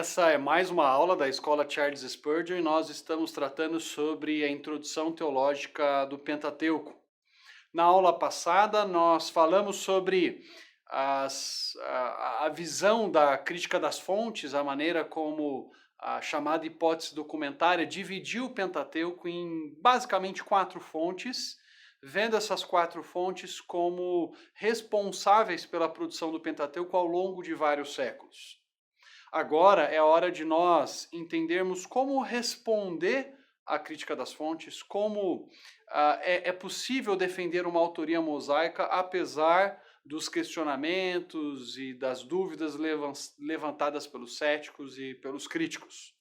Essa é mais uma aula da Escola Charles Spurgeon e nós estamos tratando sobre a introdução teológica do Pentateuco. Na aula passada, nós falamos sobre a visão da crítica das fontes, a maneira como a chamada hipótese documentária dividiu o Pentateuco em basicamente 4 fontes, vendo essas 4 fontes como responsáveis pela produção do Pentateuco ao longo de vários séculos. Agora é a hora de nós entendermos como responder à crítica das fontes, como é possível defender uma autoria mosaica apesar dos questionamentos e das dúvidas levantadas pelos céticos e pelos críticos.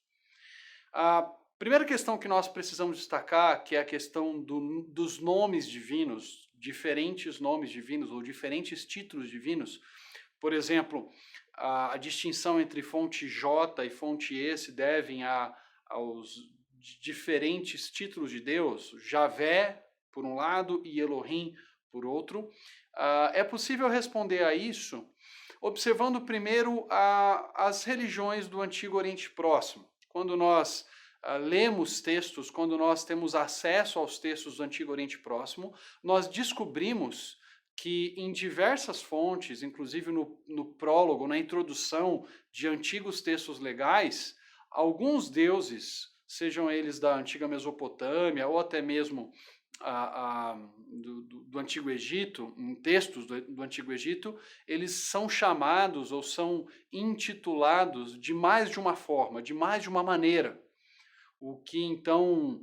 A primeira questão que nós precisamos destacar, que é a questão dos nomes divinos, diferentes nomes divinos ou diferentes títulos divinos. Por exemplo, a distinção entre fonte J e fonte E se devem aos diferentes títulos de Deus, Javé, por um lado, e Elohim, por outro. É possível responder a isso observando primeiro as religiões do Antigo Oriente Próximo. Quando nós lemos textos, quando nós temos acesso aos textos do Antigo Oriente Próximo, nós descobrimos que em diversas fontes, inclusive no prólogo, na introdução de antigos textos legais, alguns deuses, sejam eles da antiga Mesopotâmia ou até mesmo do Antigo Egito, em textos do Antigo Egito, eles são chamados ou são intitulados de mais de uma forma, de mais de uma maneira, o que então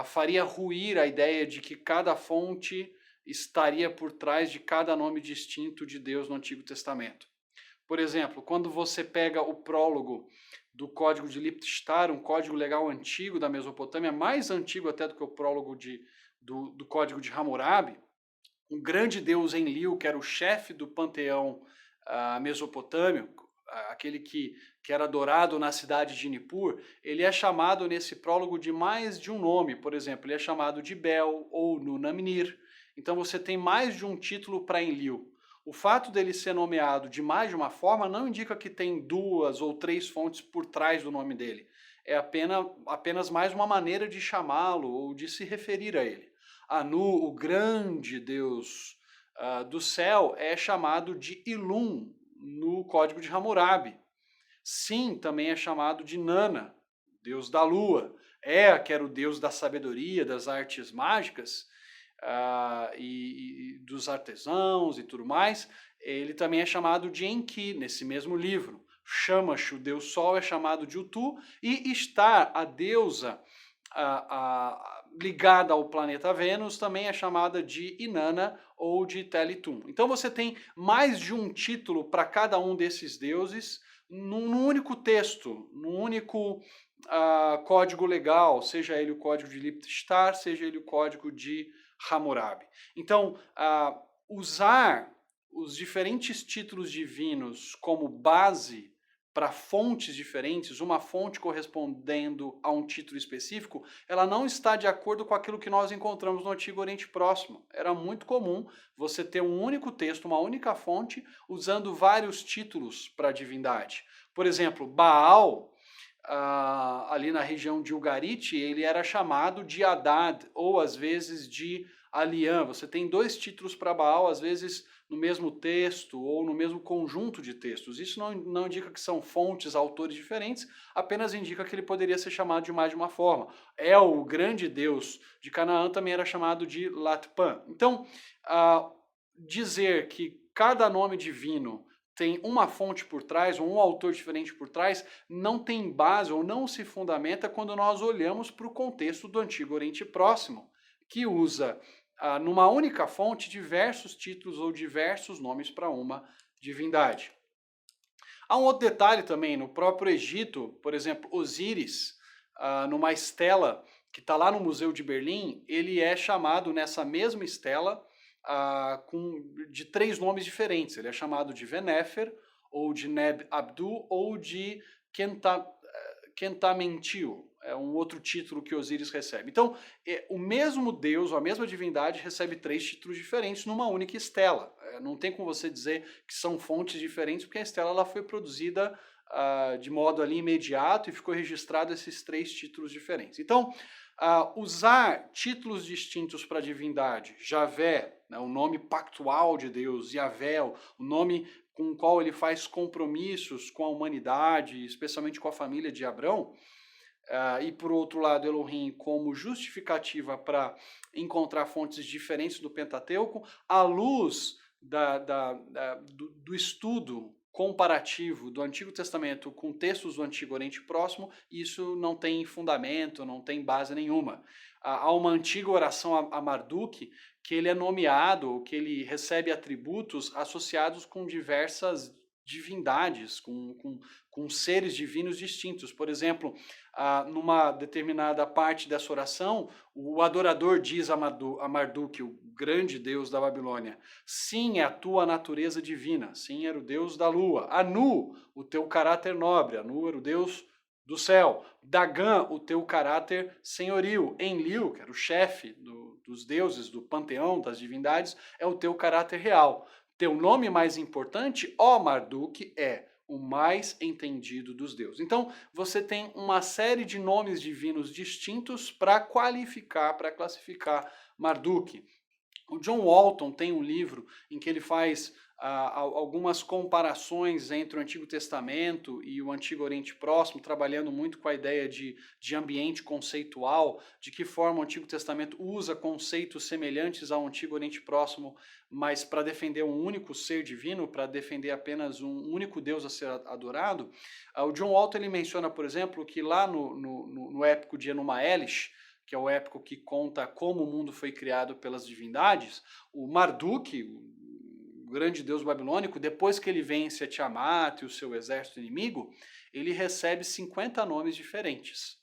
faria ruir a ideia de que cada fonte estaria por trás de cada nome distinto de Deus no Antigo Testamento. Por exemplo, quando você pega o prólogo do Código de Liptstadt, um código legal antigo da Mesopotâmia, mais antigo até do que o prólogo do Código de Hammurabi, um grande deus Enlil, que era o chefe do panteão mesopotâmio, aquele que era adorado na cidade de Nippur, ele é chamado nesse prólogo de mais de um nome. Por exemplo, ele é chamado de Bel ou Nunamnir. Então você tem mais de um título para Enlil. O fato dele ser nomeado de mais de uma forma não indica que tem 2 ou 3 fontes por trás do nome dele. É apenas mais uma maneira de chamá-lo ou de se referir a ele. Anu, o grande deus do céu, é chamado de Ilum no Código de Hammurabi. Sin também é chamado de Nana, deus da lua. Ea, que era o deus da sabedoria, das artes mágicas, e dos artesãos e tudo mais, ele também é chamado de Enki, nesse mesmo livro. Shamash, o deus sol, é chamado de Utu, e Ishtar, a deusa ligada ao planeta Vênus, também é chamada de Inanna ou de Telitum. Então você tem mais de um título para cada um desses deuses num único texto, num único código legal, seja ele o código de Liptstadt, seja ele o código de Hammurabi. Então, usar os diferentes títulos divinos como base para fontes diferentes, uma fonte correspondendo a um título específico, ela não está de acordo com aquilo que nós encontramos no Antigo Oriente Próximo. Era muito comum você ter um único texto, uma única fonte, usando vários títulos para a divindade. Por exemplo, Baal, ali na região de Ugarit, ele era chamado de Hadad, ou às vezes de Aliã. Você tem 2 títulos para Baal, às vezes no mesmo texto ou no mesmo conjunto de textos. Isso não indica que são fontes, autores diferentes, apenas indica que ele poderia ser chamado de mais de uma forma. El, o grande deus de Canaã, também era chamado de Latpan. Então, dizer que cada nome divino tem uma fonte por trás, ou um autor diferente por trás, não tem base ou não se fundamenta quando nós olhamos para o contexto do Antigo Oriente Próximo, que usa numa única fonte diversos títulos ou diversos nomes para uma divindade. Há um outro detalhe também, no próprio Egito, por exemplo, Osíris, numa estela que está lá no Museu de Berlim, ele é chamado nessa mesma estela de 3 nomes diferentes. Ele é chamado de Venefer, ou de Neb Abdu, ou de Khentamentiu. É um outro título que Osíris recebe. Então, o mesmo deus, ou a mesma divindade, recebe 3 títulos diferentes numa única estela. Não tem como você dizer que são fontes diferentes, porque a estela ela foi produzida de modo ali imediato e ficou registrado esses 3 títulos diferentes. Então, usar títulos distintos para a divindade, Javé, né, o nome pactual de Deus, Yavé, o nome com o qual ele faz compromissos com a humanidade, especialmente com a família de Abrão, e por outro lado Elohim como justificativa para encontrar fontes diferentes do Pentateuco, à luz do estudo comparativo do Antigo Testamento com textos do Antigo Oriente Próximo, isso não tem fundamento, não tem base nenhuma. Há uma antiga oração a Marduk que ele é nomeado, que ele recebe atributos associados com diversas divindades, com seres divinos distintos. Por exemplo, numa determinada parte dessa oração, o adorador diz a Marduk, o grande deus da Babilônia, sim, é a tua natureza divina, sim, era o deus da lua. Anu, o teu caráter nobre, Anu era o deus do céu. Dagan, o teu caráter senhoril. Enlil, que era o chefe dos deuses, do panteão das divindades, é o teu caráter real. Teu nome mais importante, ó Marduk, é o mais entendido dos deuses. Então, você tem uma série de nomes divinos distintos para qualificar, para classificar Marduk. O John Walton tem um livro em que ele faz algumas comparações entre o Antigo Testamento e o Antigo Oriente Próximo, trabalhando muito com a ideia de ambiente conceitual, de que forma o Antigo Testamento usa conceitos semelhantes ao Antigo Oriente Próximo, mas para defender um único ser divino, para defender apenas um único Deus a ser adorado. O John Walton ele menciona, por exemplo, que lá no épico de Enuma Elish, que é o épico que conta como o mundo foi criado pelas divindades, o Marduk, o grande deus babilônico, depois que ele vence a Tiamat e o seu exército inimigo, ele recebe 50 nomes diferentes.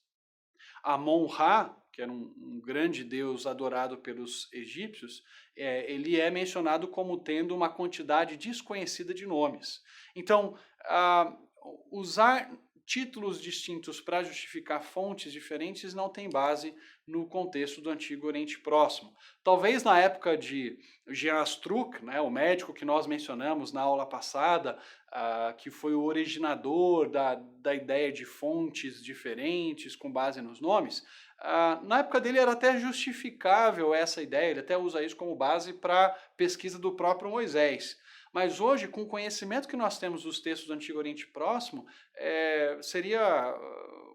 Amon-Ra, que era um grande deus adorado pelos egípcios, ele é mencionado como tendo uma quantidade desconhecida de nomes. Então, usar títulos distintos para justificar fontes diferentes não tem base no contexto do Antigo Oriente Próximo. Talvez na época de Jean Struck, né, o médico que nós mencionamos na aula passada, que foi o originador da ideia de fontes diferentes com base nos nomes, na época dele era até justificável essa ideia, ele até usa isso como base para pesquisa do próprio Moisés. Mas hoje, com o conhecimento que nós temos dos textos do Antigo Oriente Próximo, seria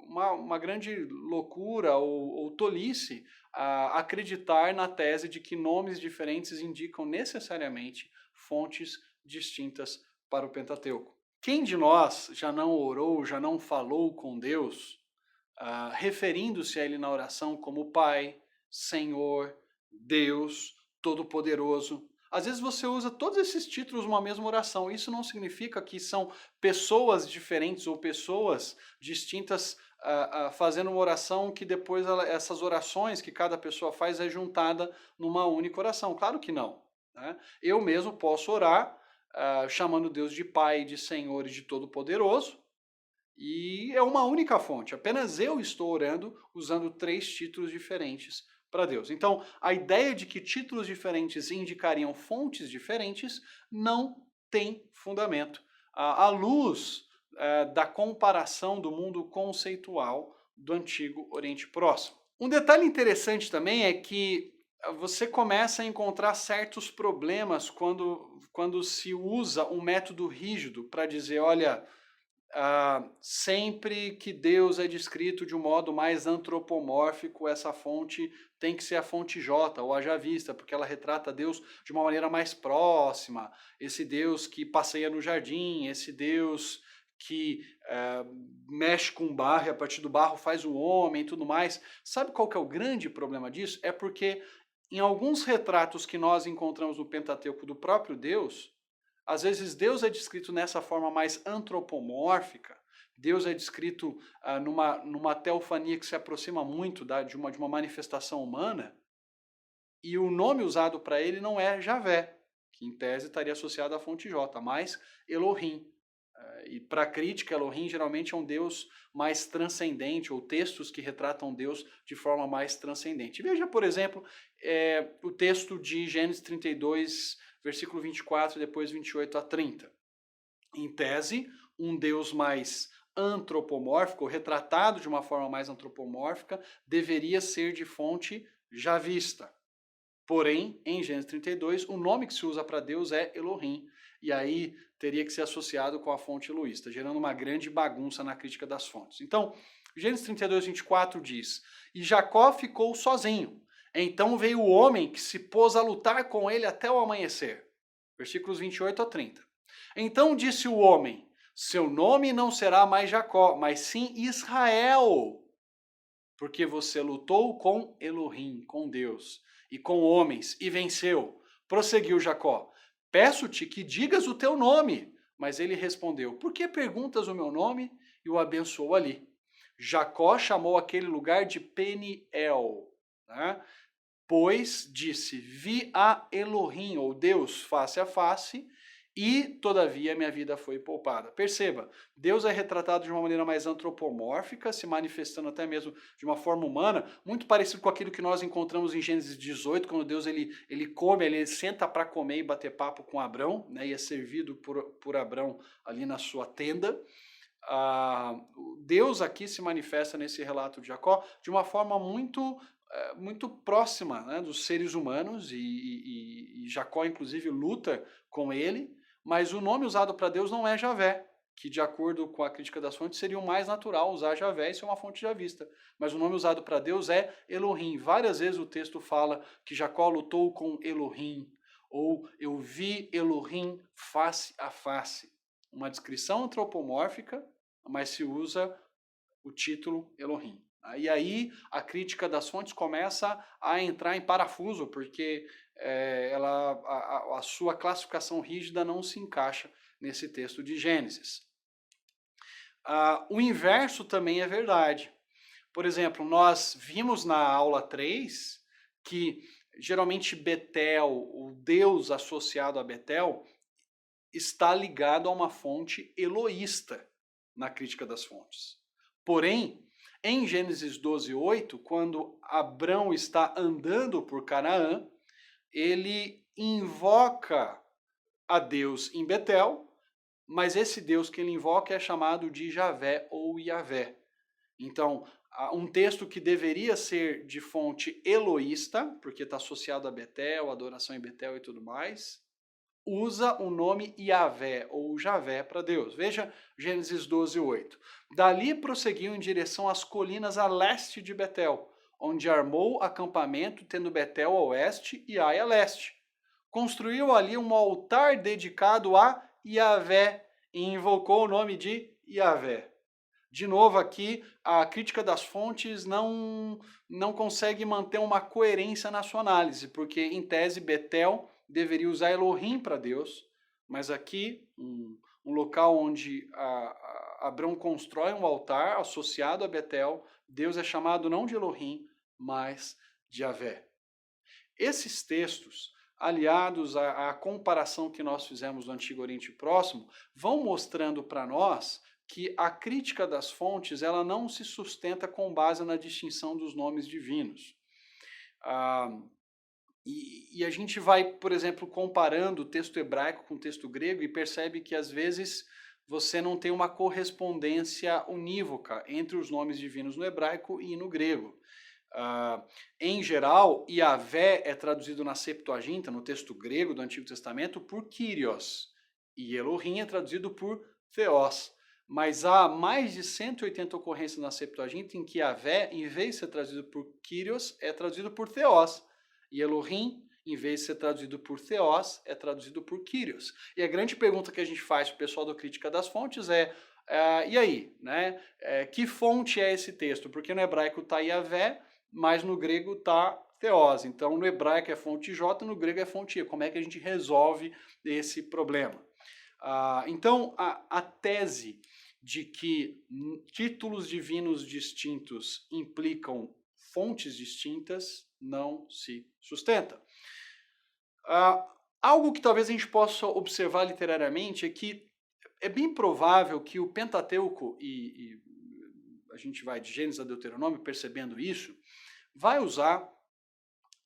uma grande loucura ou tolice acreditar na tese de que nomes diferentes indicam necessariamente fontes distintas para o Pentateuco. Quem de nós já não orou, já não falou com Deus, referindo-se a Ele na oração como Pai, Senhor, Deus, Todo-Poderoso? Às vezes você usa todos esses títulos numa mesma oração. Isso não significa que são pessoas diferentes ou pessoas distintas fazendo uma oração que depois essas orações que cada pessoa faz é juntada numa única oração. Claro que não, né? Eu mesmo posso orar chamando Deus de Pai, de Senhor e de Todo-Poderoso, e é uma única fonte. Apenas eu estou orando usando 3 títulos diferentes para Deus. Então, a ideia de que títulos diferentes indicariam fontes diferentes não tem fundamento. À luz da comparação do mundo conceitual do Antigo Oriente Próximo. Um detalhe interessante também é que você começa a encontrar certos problemas quando se usa um método rígido para dizer, olha, sempre que Deus é descrito de um modo mais antropomórfico, essa fonte tem que ser a fonte J, ou haja vista, porque ela retrata Deus de uma maneira mais próxima, esse Deus que passeia no jardim, esse Deus que mexe com barro e a partir do barro faz o homem e tudo mais. Sabe qual que é o grande problema disso? É porque em alguns retratos que nós encontramos no Pentateuco do próprio Deus, às vezes Deus é descrito nessa forma mais antropomórfica, Deus é descrito numa teofania que se aproxima muito de uma manifestação humana, e o nome usado para ele não é Javé, que em tese estaria associado à fonte J, mas Elohim. E para a crítica, Elohim geralmente é um Deus mais transcendente, ou textos que retratam Deus de forma mais transcendente. Veja, por exemplo, o texto de Gênesis 32, versículo 24 e depois 28 a 30. Em tese, um Deus mais antropomórfico, retratado de uma forma mais antropomórfica, deveria ser de fonte javista. Porém, em Gênesis 32, o nome que se usa para Deus é Elohim. E aí teria que ser associado com a fonte eloísta, gerando uma grande bagunça na crítica das fontes. Então, Gênesis 32, 24 diz: E Jacó ficou sozinho. Então veio o homem que se pôs a lutar com ele até o amanhecer. Versículos 28 a 30. Então disse o homem: Seu nome não será mais Jacó, mas sim Israel, porque você lutou com Elohim, com Deus, e com homens, e venceu. Prosseguiu Jacó: Peço-te que digas o teu nome. Mas ele respondeu: Por que perguntas o meu nome? E o abençoou ali. Jacó chamou aquele lugar de Peniel, né? Pois disse: Vi a Elohim, ou Deus, face a face, e todavia minha vida foi poupada. Perceba, Deus é retratado de uma maneira mais antropomórfica, se manifestando até mesmo de uma forma humana, muito parecido com aquilo que nós encontramos em Gênesis 18, quando Deus ele come, ele senta para comer e bater papo com Abrão, né, e é servido por Abrão ali na sua tenda. Deus aqui se manifesta nesse relato de Jacó de uma forma muito próxima, né, dos seres humanos, e Jacó inclusive luta com ele, mas o nome usado para Deus não é Javé, que de acordo com a crítica das fontes seria o mais natural usar Javé e ser uma fonte javista. Mas o nome usado para Deus é Elohim. Várias vezes o texto fala que Jacó lutou com Elohim, ou eu vi Elohim face a face. Uma descrição antropomórfica, mas se usa o título Elohim. E aí a crítica das fontes começa a entrar em parafuso, porque a sua classificação rígida não se encaixa nesse texto de Gênesis. O inverso também é verdade. Por exemplo, nós vimos na aula 3 que geralmente Betel, o Deus associado a Betel, está ligado a uma fonte eloísta na crítica das fontes. Porém, em Gênesis 12:8, quando Abrão está andando por Canaã, ele invoca a Deus em Betel, mas esse Deus que ele invoca é chamado de Javé ou Yavé. Então, um texto que deveria ser de fonte eloísta, porque está associado a Betel, adoração em Betel e tudo mais, usa o nome Yavé ou Javé para Deus. Veja Gênesis 12:8. Dali prosseguiu em direção às colinas a leste de Betel, onde armou acampamento, tendo Betel a oeste e Ai a leste. Construiu ali um altar dedicado a Yavé e invocou o nome de Yavé. De novo aqui, a crítica das fontes não consegue manter uma coerência na sua análise, porque em tese Betel deveria usar Elohim para Deus, mas aqui, um local onde Abrão constrói um altar associado a Betel, Deus é chamado não de Elohim, mas de Javé. Esses textos, aliados à comparação que nós fizemos do Antigo Oriente Próximo, vão mostrando para nós que a crítica das fontes ela não se sustenta com base na distinção dos nomes divinos. E a gente vai, por exemplo, comparando o texto hebraico com o texto grego e percebe que às vezes você não tem uma correspondência unívoca entre os nomes divinos no hebraico e no grego. Em geral, Yavé é traduzido na Septuaginta, no texto grego do Antigo Testamento, por Kyrios, e Elohim é traduzido por Theos. Mas há mais de 180 ocorrências na Septuaginta em que Yavé, em vez de ser traduzido por Kyrios, é traduzido por Theos. E Elohim, em vez de ser traduzido por Theos, é traduzido por Kyrios. E a grande pergunta que a gente faz para o pessoal do Crítica das Fontes é, e aí, né? Que fonte é esse texto? Porque no hebraico está Yavé, mas no grego está Theos. Então no hebraico é fonte J, no grego é fonte E. Como é que a gente resolve esse problema? Então a tese de que títulos divinos distintos implicam fontes distintas não se sustenta. Algo que talvez a gente possa observar literariamente é que é bem provável que o Pentateuco, e a gente vai de Gênesis a Deuteronômio percebendo isso, vai usar,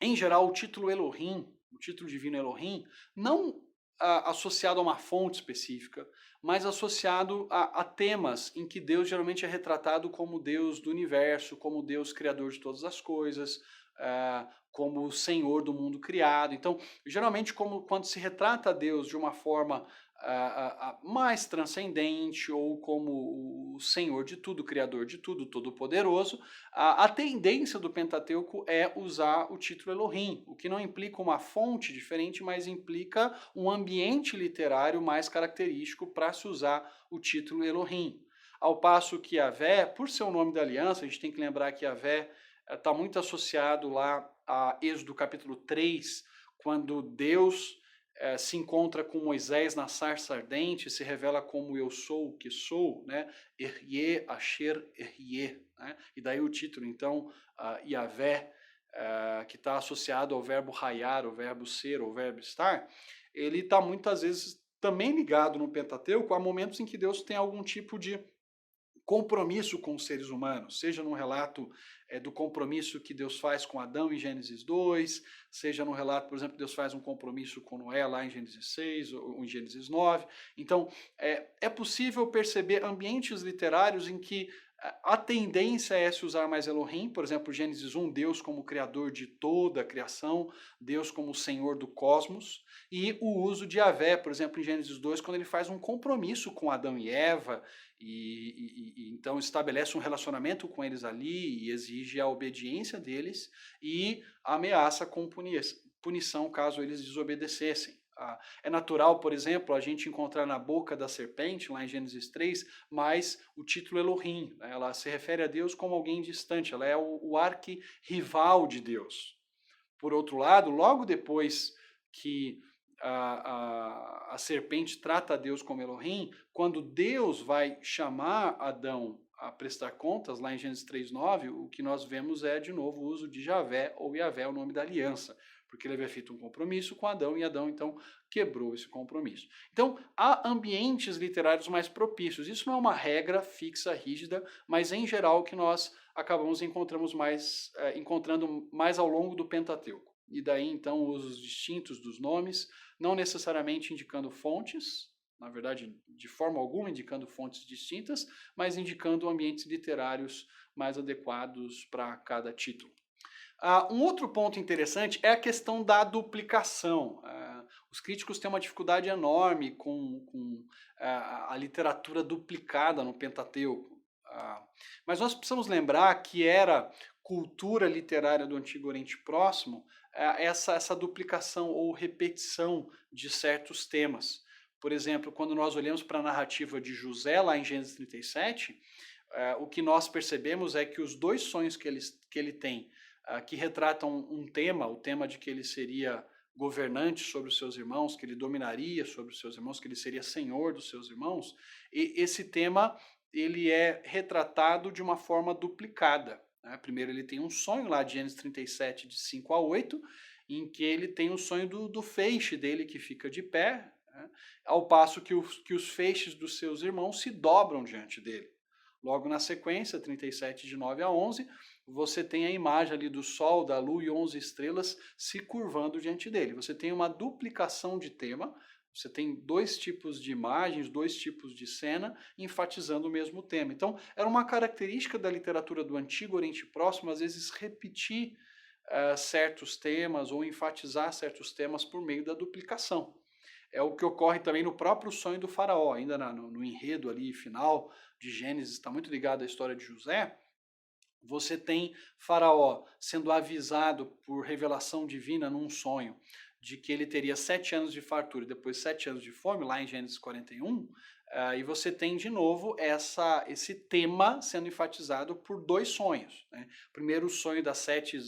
em geral, o título Elohim, o título divino Elohim, não associado a uma fonte específica, mas associado a temas em que Deus geralmente é retratado como Deus do universo, como Deus criador de todas as coisas, como o Senhor do mundo criado. Então, geralmente, quando se retrata Deus de uma forma mais transcendente, ou como o Senhor de tudo, Criador de tudo, Todo-Poderoso, a tendência do Pentateuco é usar o título Elohim, o que não implica uma fonte diferente, mas implica um ambiente literário mais característico para se usar o título Elohim. Ao passo que Yahvé, por ser o nome da aliança, a gente tem que lembrar que Yahvé está muito associado lá a Êxodo capítulo 3, quando Deus se encontra com Moisés na sarça ardente, se revela como eu sou o que sou, né? Ehyeh Asher Ehyeh, né? E daí o título, então, Yahvé, que está associado ao verbo raiar, ao verbo ser, ao verbo estar, ele está muitas vezes também ligado no Pentateuco a momentos em que Deus tem algum tipo de compromisso com os seres humanos, seja no relato do compromisso que Deus faz com Adão em Gênesis 2, seja no relato, por exemplo, que Deus faz um compromisso com Noé lá em Gênesis 6 ou em Gênesis 9. Então, é possível perceber ambientes literários em que a tendência é se usar mais Elohim, por exemplo, Gênesis 1, Deus como criador de toda a criação, Deus como Senhor do cosmos, e o uso de Yahvé, por exemplo, em Gênesis 2, quando ele faz um compromisso com Adão e Eva, e então estabelece um relacionamento com eles ali e exige a obediência deles e ameaça com punição caso eles desobedecessem. É natural, por exemplo, a gente encontrar na boca da serpente, lá em Gênesis 3, mas o título Elohim, né? Ela se refere a Deus como alguém distante, ela é o arquirrival de Deus. Por outro lado, logo depois que a serpente trata a Deus como Elohim, quando Deus vai chamar Adão a prestar contas, lá em Gênesis 3:9, o que nós vemos é, de novo, o uso de Javé, ou Yahvé, o nome da aliança, porque ele havia feito um compromisso com Adão, e Adão, então, quebrou esse compromisso. Então, há ambientes literários mais propícios. Isso não é uma regra fixa, rígida, mas, em geral, que nós acabamos encontrando mais ao longo do Pentateuco. E daí, então, usos distintos dos nomes, não necessariamente indicando fontes, na verdade, de forma alguma indicando fontes distintas, mas indicando ambientes literários mais adequados para cada título. Um outro ponto interessante é a questão da duplicação. Os críticos têm uma dificuldade enorme com a literatura duplicada no Pentateuco. Mas nós precisamos lembrar que era cultura literária do Antigo Oriente Próximo essa duplicação ou repetição de certos temas. Por exemplo, quando nós olhamos para a narrativa de José, lá em Gênesis 37, o que nós percebemos é que os dois sonhos que ele tem, que retratam um tema, o tema de que ele seria governante sobre os seus irmãos, que ele dominaria sobre os seus irmãos, que ele seria senhor dos seus irmãos, e esse tema ele é retratado de uma forma duplicada. Né? Primeiro ele tem um sonho lá de Gênesis 37, de 5 a 8, em que ele tem o sonho do feixe dele que fica de pé, né? Ao passo que os feixes dos seus irmãos se dobram diante dele. Logo na sequência, 37 de 9 a 11, você tem a imagem ali do Sol, da Lua e 11 estrelas se curvando diante dele. Você tem uma duplicação de tema, você tem dois tipos de imagens, dois tipos de cena, enfatizando o mesmo tema. Então, era uma característica da literatura do Antigo Oriente Próximo, às vezes, repetir certos temas ou enfatizar certos temas por meio da duplicação. É o que ocorre também no próprio sonho do faraó, ainda no enredo ali final de Gênesis, está muito ligado à história de José. Você tem faraó sendo avisado por revelação divina num sonho de que ele teria 7 anos de fartura e depois 7 anos de fome, lá em Gênesis 41, e você tem de novo esse tema sendo enfatizado por dois sonhos. Né? Primeiro, o sonho das sete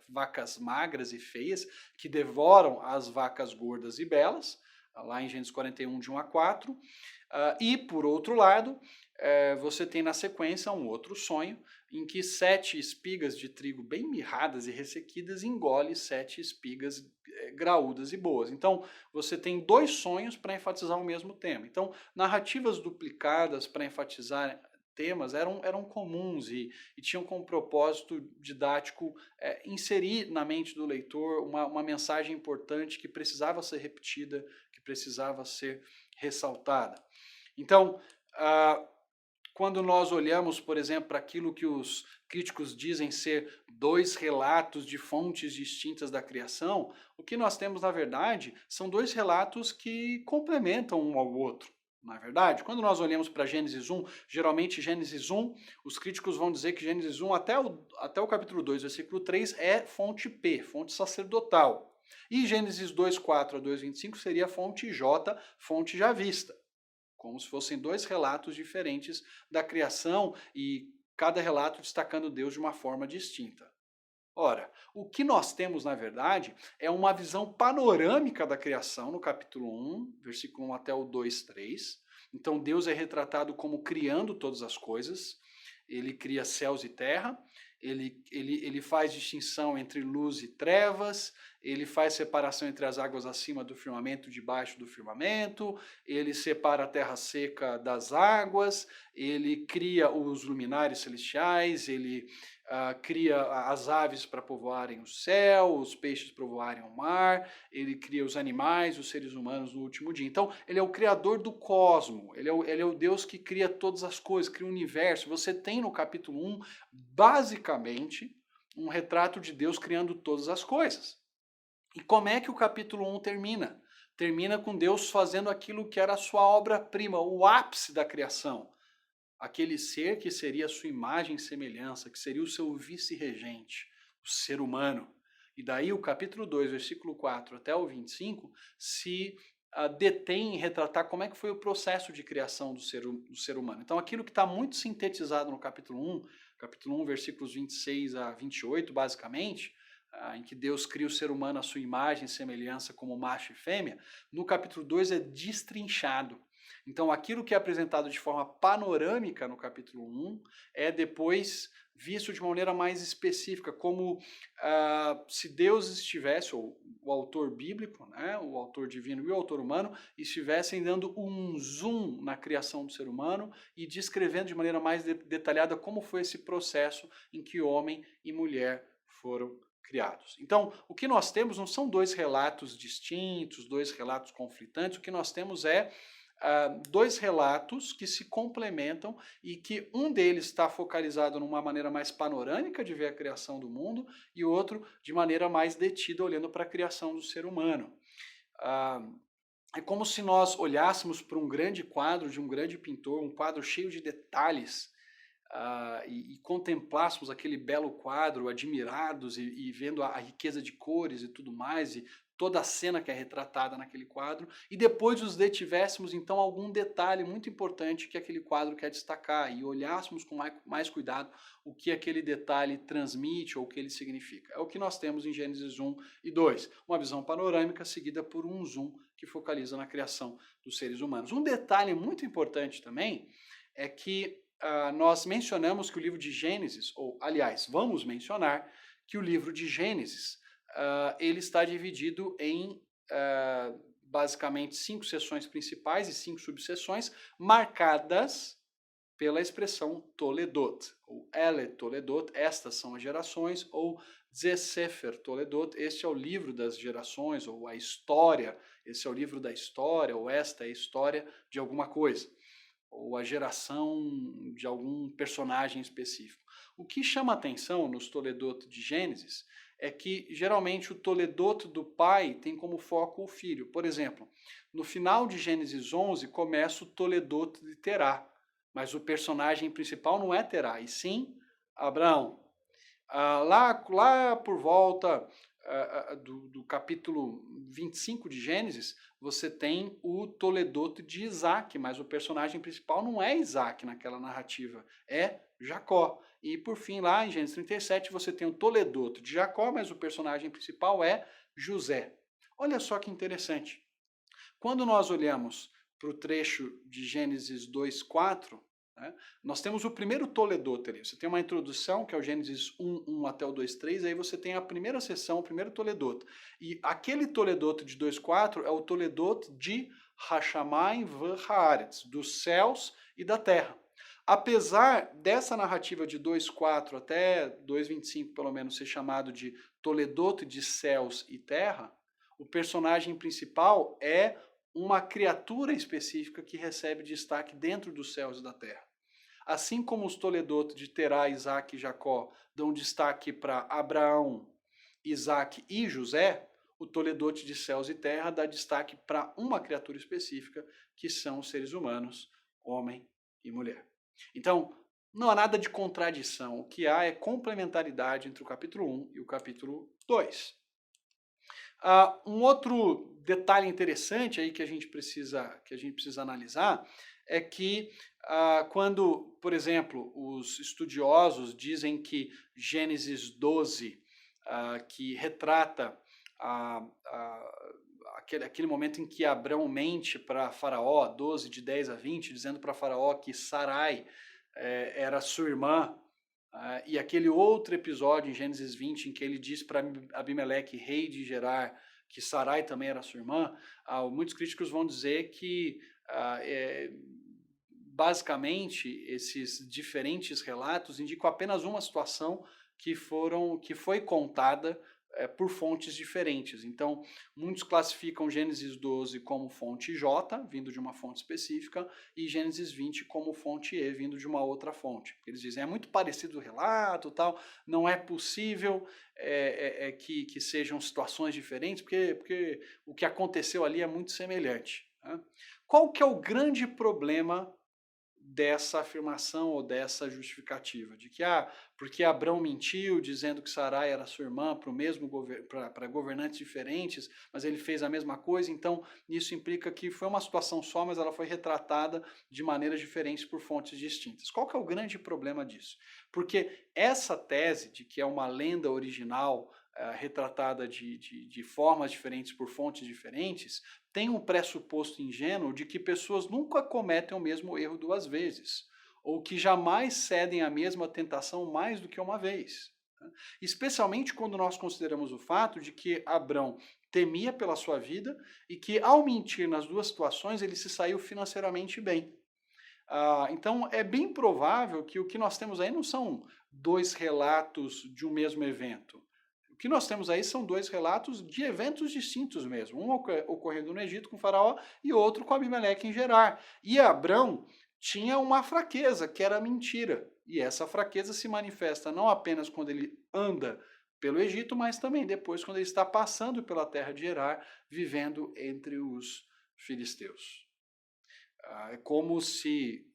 vacas magras e feias que devoram as vacas gordas e belas, lá em Gênesis 41, de 1 a 4. E, por outro lado, você tem na sequência um outro sonho em que 7 espigas de trigo bem mirradas e ressequidas engole 7 espigas graúdas e boas. Então, você tem dois sonhos para enfatizar o mesmo tema. Então, narrativas duplicadas para enfatizar temas eram comuns e tinham como propósito didático inserir na mente do leitor uma mensagem importante que precisava ser repetida, que precisava ser ressaltada. Então, quando nós olhamos, por exemplo, para aquilo que os críticos dizem ser dois relatos de fontes distintas da criação, o que nós temos, na verdade, são dois relatos que complementam um ao outro. Não é verdade? Quando nós olhamos para Gênesis 1, geralmente Gênesis 1, os críticos vão dizer que Gênesis 1 até o capítulo 2, versículo 3, é fonte P, fonte sacerdotal. E Gênesis 2, 4 a 2, 25 seria fonte J, fonte javista. Como se fossem dois relatos diferentes da criação e cada relato destacando Deus de uma forma distinta. Ora, o que nós temos, na verdade, é uma visão panorâmica da criação no capítulo 1, versículo 1 até o 2, 3. Então Deus é retratado como criando todas as coisas. Ele cria céus e terra, ele faz distinção entre luz e trevas, ele faz separação entre as águas acima do firmamento e debaixo do firmamento, ele separa a terra seca das águas, ele cria os luminares celestiais, ele cria as aves para povoarem o céu, os peixes para povoarem o mar, ele cria os animais, os seres humanos no último dia. Então, ele é o criador do cosmo, ele é o Deus que cria todas as coisas, cria o universo. Você tem no capítulo 1, basicamente, um retrato de Deus criando todas as coisas. E como é que o capítulo 1 termina? Termina com Deus fazendo aquilo que era a sua obra-prima, o ápice da criação. Aquele ser que seria a sua imagem e semelhança, que seria o seu vice-regente, o ser humano. E daí o capítulo 2, versículo 4 até o 25, se detém em retratar como é que foi o processo de criação do ser humano. Então aquilo que está muito sintetizado no capítulo 1, versículos 26 a 28, basicamente, em que Deus cria o ser humano à sua imagem e semelhança como macho e fêmea, no capítulo 2 é destrinchado. Então aquilo que é apresentado de forma panorâmica no capítulo 1 é depois visto de uma maneira mais específica, como se Deus estivesse, ou o autor bíblico, né, o autor divino e o autor humano, estivessem dando um zoom na criação do ser humano e descrevendo de maneira mais detalhada como foi esse processo em que homem e mulher foram criados. Então, o que nós temos não são dois relatos distintos, dois relatos conflitantes, o que nós temos é dois relatos que se complementam e que um deles está focalizado numa maneira mais panorâmica de ver a criação do mundo e o outro de maneira mais detida, olhando para a criação do ser humano. É como se nós olhássemos para um grande quadro de um grande pintor, um quadro cheio de detalhes, e contemplássemos aquele belo quadro, admirados e vendo a riqueza de cores e tudo mais, e toda a cena que é retratada naquele quadro, e depois nos detivéssemos então algum detalhe muito importante que aquele quadro quer destacar, e olhássemos com mais cuidado o que aquele detalhe transmite ou o que ele significa. É o que nós temos em Gênesis 1 e 2, uma visão panorâmica seguida por um zoom que focaliza na criação dos seres humanos. Um detalhe muito importante também é que nós mencionamos que o livro de Gênesis, ou aliás, vamos mencionar que o livro de Gênesis ele está dividido em basicamente 5 seções principais e 5 subseções, marcadas pela expressão Toledot, ou Ele Toledot, estas são as gerações, ou Zesefer Toledot, este é o livro das gerações, ou a história, esse é o livro da história, ou esta é a história de alguma coisa, ou a geração de algum personagem específico. O que chama atenção nos Toledot de Gênesis é que geralmente o Toledot do pai tem como foco o filho. Por exemplo, no final de Gênesis 11 começa o Toledot de Terá, mas o personagem principal não é Terá, e sim Abraão. Lá por volta do capítulo 25 de Gênesis, você tem o Toledot de Isaac, mas o personagem principal não é Isaac naquela narrativa, é Jacó. E por fim, lá em Gênesis 37, você tem o Toledot de Jacó, mas o personagem principal é José. Olha só que interessante. Quando nós olhamos para o trecho de Gênesis 2:4, né, nós temos o primeiro Toledot ali. Você tem uma introdução, que é o Gênesis 1:1 até o 2:3, aí você tem a primeira seção, o primeiro Toledot. E aquele Toledot de 2:4 é o Toledot de Hashamayim v'Haaretz, dos céus e da terra. Apesar dessa narrativa de 2:4 até 2:25, pelo menos, ser chamado de Toledote de céus e terra, o personagem principal é uma criatura específica que recebe destaque dentro dos céus e da terra. Assim como os Toledote de Terá, Isaac e Jacó dão destaque para Abraão, Isaac e José, o Toledote de céus e terra dá destaque para uma criatura específica, que são os seres humanos, homem e mulher. Então, não há nada de contradição, o que há é complementaridade entre o capítulo 1 e o capítulo 2. Um outro detalhe interessante aí que a gente precisa analisar é que quando, por exemplo, os estudiosos dizem que Gênesis 12, que retrata aquele momento em que Abrão mente para Faraó, 12, de 10 a 20, dizendo para Faraó que Sarai era sua irmã, e aquele outro episódio em Gênesis 20 em que ele diz para Abimeleque, rei de Gerar, que Sarai também era sua irmã, muitos críticos vão dizer que basicamente esses diferentes relatos indicam apenas uma situação que foi contada por fontes diferentes. Então, muitos classificam Gênesis 12 como fonte J, vindo de uma fonte específica, e Gênesis 20 como fonte E, vindo de uma outra fonte. Eles dizem, é muito parecido o relato, tal, não é possível que sejam situações diferentes, porque o que aconteceu ali é muito semelhante. Né? Qual que é o grande problema dessa afirmação ou dessa justificativa, de que porque Abrão mentiu dizendo que Sarai era sua irmã para governantes diferentes, mas ele fez a mesma coisa, então isso implica que foi uma situação só, mas ela foi retratada de maneiras diferentes por fontes distintas. Qual que é o grande problema disso? Porque essa tese de que é uma lenda original retratada de formas diferentes por fontes diferentes, tem um pressuposto ingênuo de que pessoas nunca cometem o mesmo erro duas vezes, ou que jamais cedem à mesma tentação mais do que uma vez. Especialmente quando nós consideramos o fato de que Abrão temia pela sua vida e que, ao mentir nas duas situações, ele se saiu financeiramente bem. Então, é bem provável que o que nós temos aí não são dois relatos de um mesmo evento. O que nós temos aí são dois relatos de eventos distintos mesmo. Um ocorrendo no Egito com Faraó e outro com Abimeleque em Gerar. E Abrão tinha uma fraqueza, que era a mentira. E essa fraqueza se manifesta não apenas quando ele anda pelo Egito, mas também depois quando ele está passando pela terra de Gerar, vivendo entre os filisteus. É como se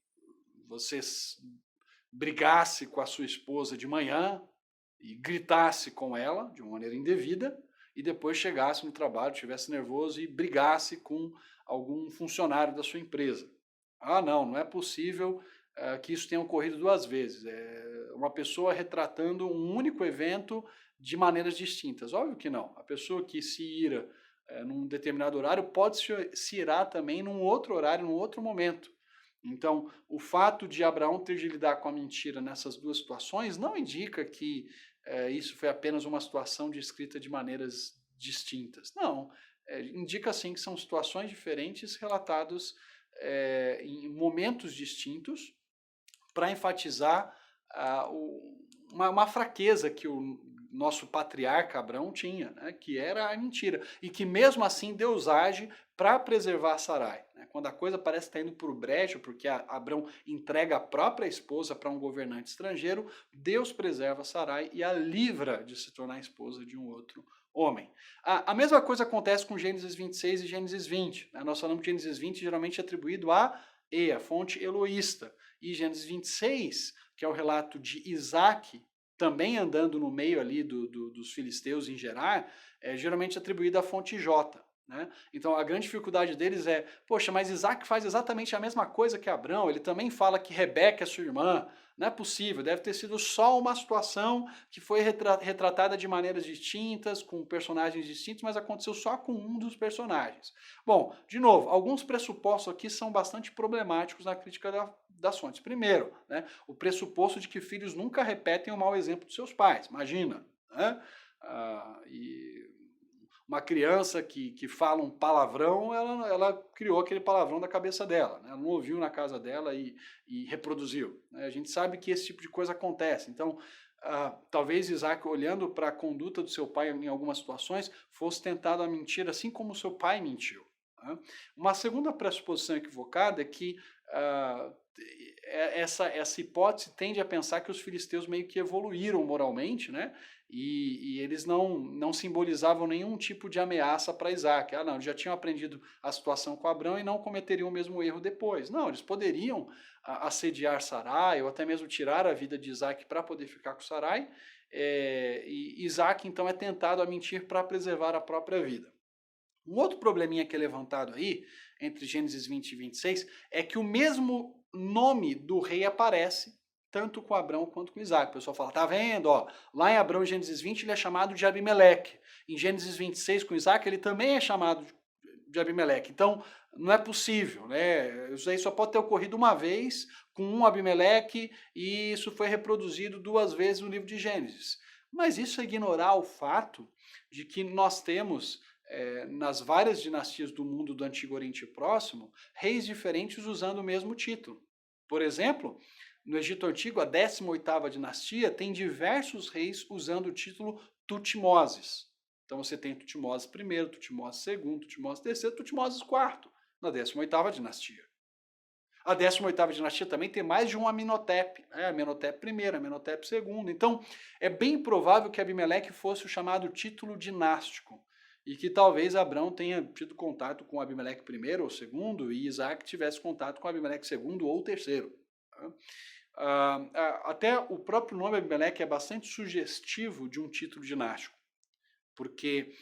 você brigasse com a sua esposa de manhã, e gritasse com ela de uma maneira indevida e depois chegasse no trabalho, estivesse nervoso e brigasse com algum funcionário da sua empresa. Não é possível que isso tenha ocorrido duas vezes. É uma pessoa retratando um único evento de maneiras distintas. Óbvio que não. A pessoa que se ira num determinado horário pode se irar também num outro horário, num outro momento. Então, o fato de Abraão ter de lidar com a mentira nessas duas situações não indica que isso foi apenas uma situação descrita de maneiras distintas. Não, indica sim que são situações diferentes relatadas em momentos distintos para enfatizar uma fraqueza que o nosso patriarca Abrão tinha, né, que era a mentira, e que mesmo assim Deus age para preservar Sarai. Né? Quando a coisa parece estar indo por o brejo, porque Abrão entrega a própria esposa para um governante estrangeiro, Deus preserva Sarai e a livra de se tornar esposa de um outro homem. A mesma coisa acontece com Gênesis 26 e Gênesis 20. Né? Nós falamos que Gênesis 20 geralmente é atribuído a a fonte eloísta, e Gênesis 26, que é o relato de Isaac, também andando no meio ali dos filisteus em Gerar, é geralmente atribuído à fonte J. Né? Então a grande dificuldade deles é, poxa, mas Isaac faz exatamente a mesma coisa que Abrão, ele também fala que Rebeca é sua irmã, não é possível, deve ter sido só uma situação que foi retratada de maneiras distintas, com personagens distintos, mas aconteceu só com um dos personagens. Bom, de novo, alguns pressupostos aqui são bastante problemáticos na crítica das fontes. Primeiro, né, o pressuposto de que filhos nunca repetem o mau exemplo de seus pais, imagina. Né? uma criança que fala um palavrão, ela criou aquele palavrão da cabeça dela, né? Ela não ouviu na casa dela e reproduziu, né? A gente sabe que esse tipo de coisa acontece. Então, talvez Isaac, olhando para a conduta do seu pai em algumas situações, fosse tentado a mentir assim como o seu pai mentiu, né? Uma segunda pressuposição equivocada é que essa hipótese tende a pensar que os filisteus meio que evoluíram moralmente, né? E eles não simbolizavam nenhum tipo de ameaça para Isaac. Não, eles já tinham aprendido a situação com Abrão e não cometeriam o mesmo erro depois. Não, eles poderiam assediar Sarai ou até mesmo tirar a vida de Isaac para poder ficar com Sarai. E Isaac então é tentado a mentir para preservar a própria vida. Um outro probleminha que é levantado aí, entre Gênesis 20 e 26, é que o mesmo nome do rei aparece tanto com Abrão quanto com Isaac. O pessoal fala, tá vendo? Ó, lá em Abrão, Gênesis 20, ele é chamado de Abimeleque. Em Gênesis 26, com Isaac, ele também é chamado de Abimeleque. Então, não é possível, né? Isso aí só pode ter ocorrido uma vez com um Abimeleque e isso foi reproduzido 2 vezes no livro de Gênesis. Mas isso é ignorar o fato de que nós temos nas várias dinastias do mundo do Antigo Oriente Próximo, reis diferentes usando o mesmo título. Por exemplo, no Egito Antigo, a 18ª dinastia tem diversos reis usando o título Tutmoses. Então você tem Tutmoses I, Tutmoses II, Tutmoses III, Tutmoses IV, na 18ª dinastia. A 18ª dinastia também tem mais de um Amenhotep, né? Amenhotep I, Amenhotep II. Então, é bem provável que Abimeleque fosse o chamado título dinástico, e que talvez Abrão tenha tido contato com Abimeleque I ou II, e Isaac tivesse contato com Abimeleque II ou III. Até o próprio nome Abimeleque é bastante sugestivo de um título dinástico, porque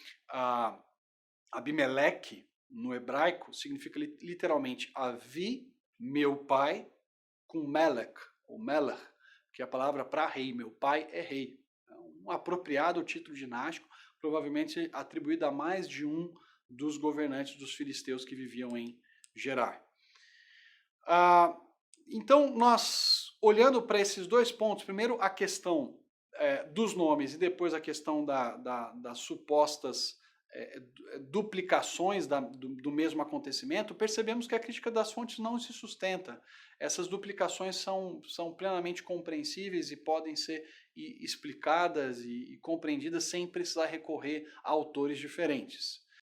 Abimeleque, no hebraico, significa literalmente Avi, meu pai, com Melech, ou Melech, que é a palavra para rei, meu pai é rei. É um apropriado título dinástico, provavelmente atribuído a mais de um dos governantes dos filisteus que viviam em Gerar. Então, nós, olhando para esses 2 pontos, primeiro a questão dos nomes e depois a questão das supostas duplicações do mesmo acontecimento, percebemos que a crítica das fontes não se sustenta. Essas duplicações são plenamente compreensíveis e podem ser explicadas e compreendidas sem precisar recorrer a autores diferentes.